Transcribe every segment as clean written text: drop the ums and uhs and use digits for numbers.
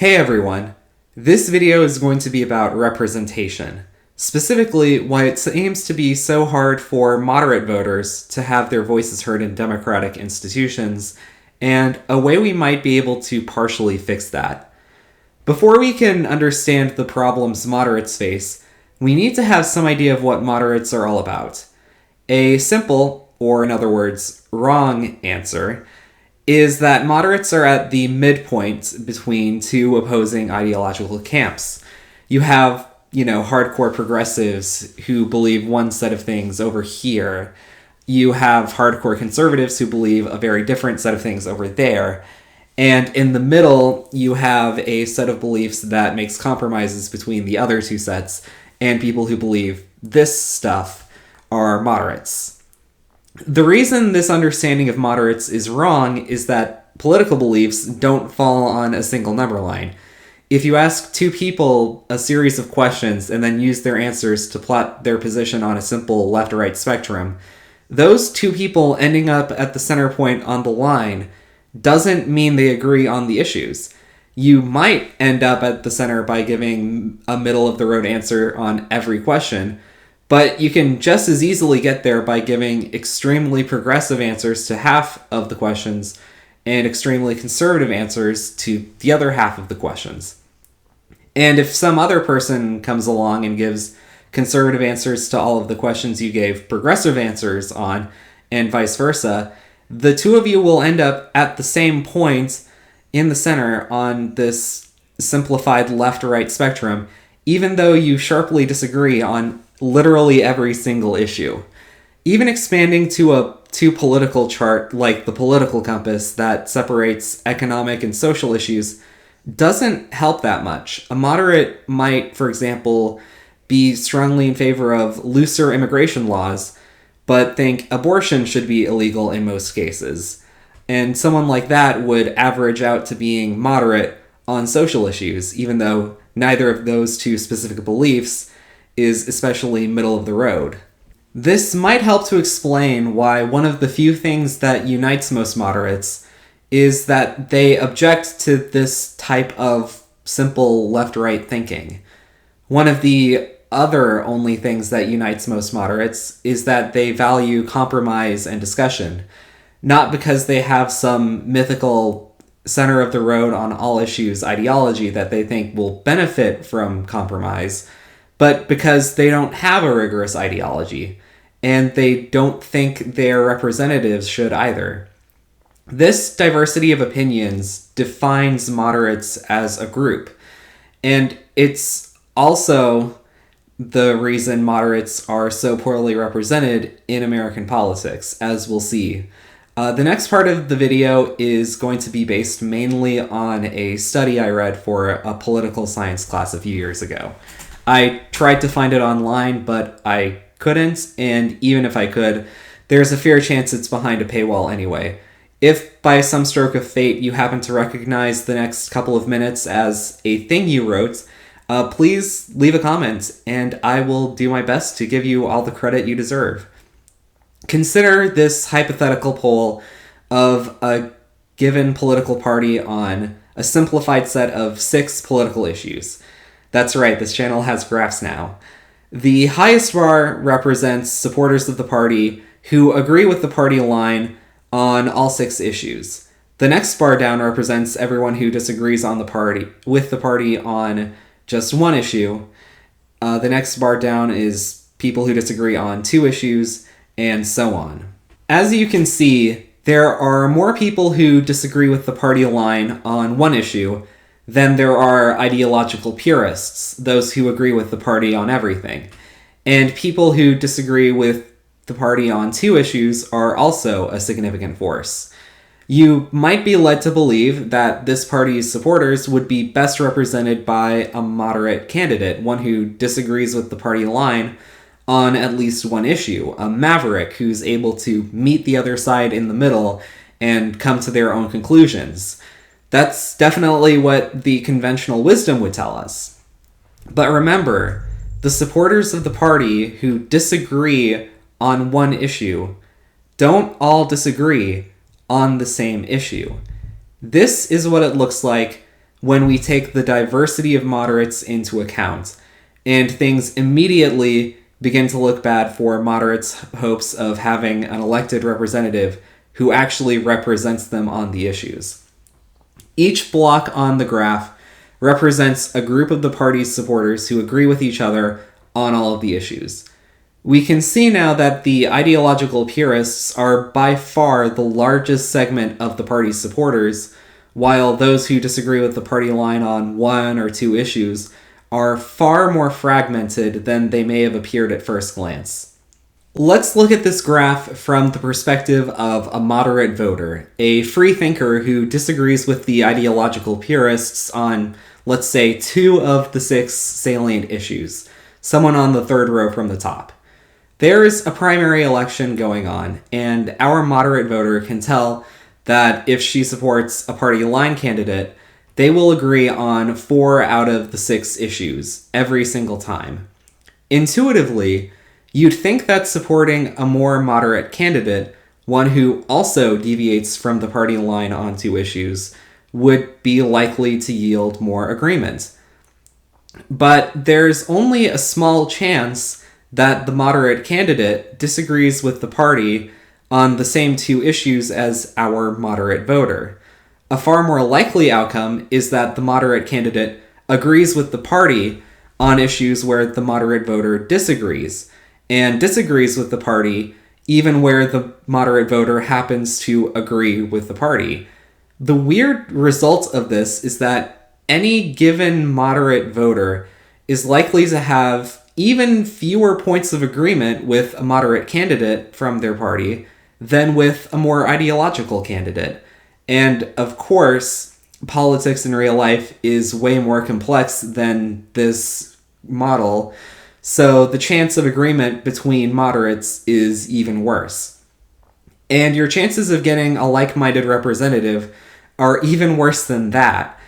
Hey everyone! This video is going to be about representation. Specifically, why it seems to be so hard for moderate voters to have their voices heard in democratic institutions, and a way we might be able to partially fix that. Before we can understand the problems moderates face, we need to have some idea of what moderates are all about. A simple, or in other words, wrong answer is that moderates are at the midpoint between two opposing ideological camps. You have, hardcore progressives who believe one set of things over here. You have hardcore conservatives who believe a very different set of things over there. And in the middle, you have a set of beliefs that makes compromises between the other two sets, and people who believe this stuff are moderates. The reason this understanding of moderates is wrong is that political beliefs don't fall on a single number line. If you ask two people a series of questions and then use their answers to plot their position on a simple left-right spectrum, those two people ending up at the center point on the line doesn't mean they agree on the issues. You might end up at the center by giving a middle-of-the-road answer on every question, but you can just as easily get there by giving extremely progressive answers to half of the questions and extremely conservative answers to the other half of the questions. And if some other person comes along and gives conservative answers to all of the questions you gave progressive answers on, and vice versa, the two of you will end up at the same point in the center on this simplified left-right spectrum, even though you sharply disagree on literally every single issue. Even expanding to a political chart like the political compass that separates economic and social issues doesn't help that much. A moderate might, for example, be strongly in favor of looser immigration laws, but think abortion should be illegal in most cases. And someone like that would average out to being moderate on social issues, even though neither of those two specific beliefs is especially middle of the road. This might help to explain why one of the few things that unites most moderates is that they object to this type of simple left-right thinking. One of the other only things that unites most moderates is that they value compromise and discussion, not because they have some mythical center of the road on all issues ideology that they think will benefit from compromise, but because they don't have a rigorous ideology, and they don't think their representatives should either. This diversity of opinions defines moderates as a group, and it's also the reason moderates are so poorly represented in American politics, as we'll see. The next part of the video is going to be based mainly on a study I read for a political science class a few years ago. I tried to find it online, but I couldn't, and even if I could, there's a fair chance it's behind a paywall anyway. If by some stroke of fate you happen to recognize the next couple of minutes as a thing you wrote, please leave a comment, and I will do my best to give you all the credit you deserve. Consider this hypothetical poll of a given political party on a simplified set of 6 political issues. That's right, this channel has graphs now. The highest bar represents supporters of the party who agree with the party line on all 6 issues. The next bar down represents everyone who disagrees with the party on just one issue. The next bar down is people who disagree on 2 issues, and so on. As you can see, there are more people who disagree with the party line on one issue than there are ideological purists, those who agree with the party on everything. And people who disagree with the party on 2 issues are also a significant force. You might be led to believe that this party's supporters would be best represented by a moderate candidate, one who disagrees with the party line on at least one issue, a maverick who's able to meet the other side in the middle and come to their own conclusions. That's definitely what the conventional wisdom would tell us. But remember, the supporters of the party who disagree on one issue don't all disagree on the same issue. This is what it looks like when we take the diversity of moderates into account, and things immediately begin to look bad for moderates' hopes of having an elected representative who actually represents them on the issues. Each block on the graph represents a group of the party's supporters who agree with each other on all of the issues. We can see now that the ideological purists are by far the largest segment of the party's supporters, while those who disagree with the party line on one or two issues are far more fragmented than they may have appeared at first glance. Let's look at this graph from the perspective of a moderate voter, a free thinker who disagrees with the ideological purists on, let's say, 2 of the 6 salient issues, someone on the third row from the top. There's a primary election going on, and our moderate voter can tell that if she supports a party line candidate, they will agree on 4 out of the 6 issues every single time. Intuitively, you'd think that supporting a more moderate candidate, one who also deviates from the party line on 2 issues, would be likely to yield more agreement. But there's only a small chance that the moderate candidate disagrees with the party on the same 2 issues as our moderate voter. A far more likely outcome is that the moderate candidate agrees with the party on issues where the moderate voter disagrees, and disagrees with the party even where the moderate voter happens to agree with the party. The weird result of this is that any given moderate voter is likely to have even fewer points of agreement with a moderate candidate from their party than with a more ideological candidate. And of course, politics in real life is way more complex than this model, so the chance of agreement between moderates is even worse. And your chances of getting a like-minded representative are even worse than that,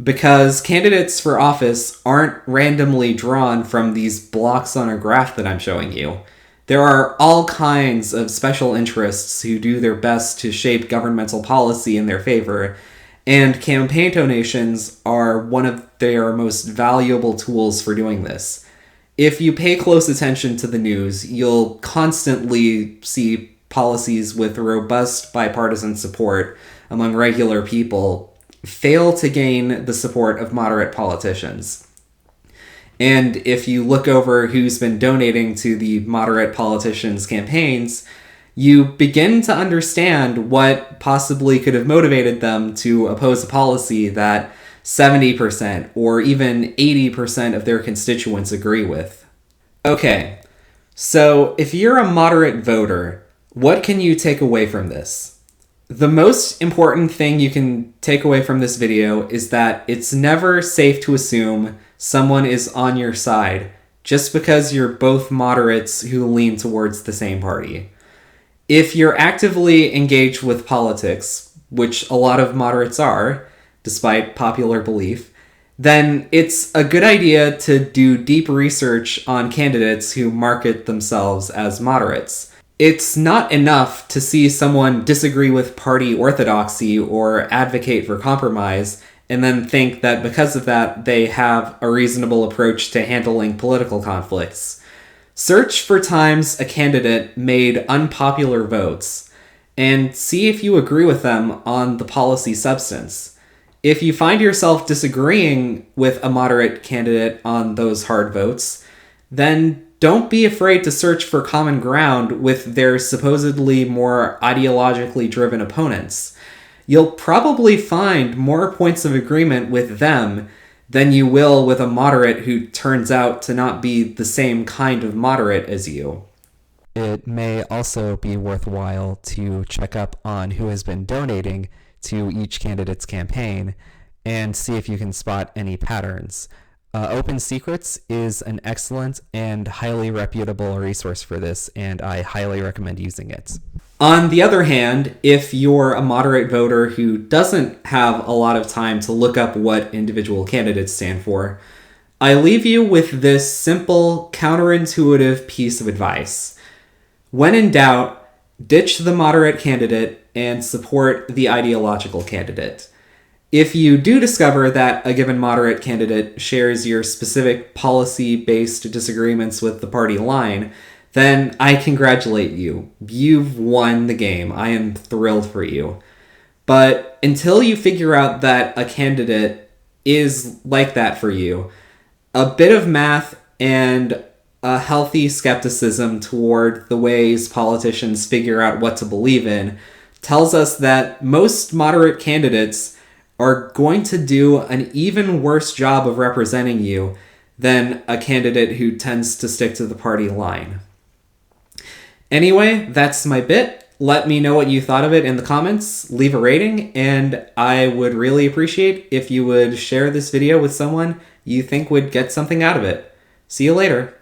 because candidates for office aren't randomly drawn from these blocks on a graph that I'm showing you. There are all kinds of special interests who do their best to shape governmental policy in their favor, and campaign donations are one of their most valuable tools for doing this. If you pay close attention to the news, you'll constantly see policies with robust bipartisan support among regular people fail to gain the support of moderate politicians. And if you look over who's been donating to the moderate politicians' campaigns, you begin to understand what possibly could have motivated them to oppose a policy that 70% or even 80% of their constituents agree with. Okay, so if you're a moderate voter, what can you take away from this? The most important thing you can take away from this video is that it's never safe to assume someone is on your side just because you're both moderates who lean towards the same party. If you're actively engaged with politics, which a lot of moderates are, despite popular belief, then it's a good idea to do deep research on candidates who market themselves as moderates. It's not enough to see someone disagree with party orthodoxy or advocate for compromise and then think that because of that they have a reasonable approach to handling political conflicts. Search for times a candidate made unpopular votes and see if you agree with them on the policy substance. If you find yourself disagreeing with a moderate candidate on those hard votes, then don't be afraid to search for common ground with their supposedly more ideologically driven opponents. You'll probably find more points of agreement with them than you will with a moderate who turns out to not be the same kind of moderate as you. It may also be worthwhile to check up on who has been donating to each candidate's campaign and see if you can spot any patterns. Open Secrets is an excellent and highly reputable resource for this, and I highly recommend using it. On the other hand, if you're a moderate voter who doesn't have a lot of time to look up what individual candidates stand for, I leave you with this simple, counterintuitive piece of advice. When in doubt, ditch the moderate candidate and support the ideological candidate. If you do discover that a given moderate candidate shares your specific policy-based disagreements with the party line, then I congratulate you. You've won the game. I am thrilled for you. But until you figure out that a candidate is like that for you, a bit of math and a healthy skepticism toward the ways politicians figure out what to believe in tells us that most moderate candidates are going to do an even worse job of representing you than a candidate who tends to stick to the party line. Anyway, that's my bit. Let me know what you thought of it in the comments, leave a rating, and I would really appreciate if you would share this video with someone you think would get something out of it. See you later.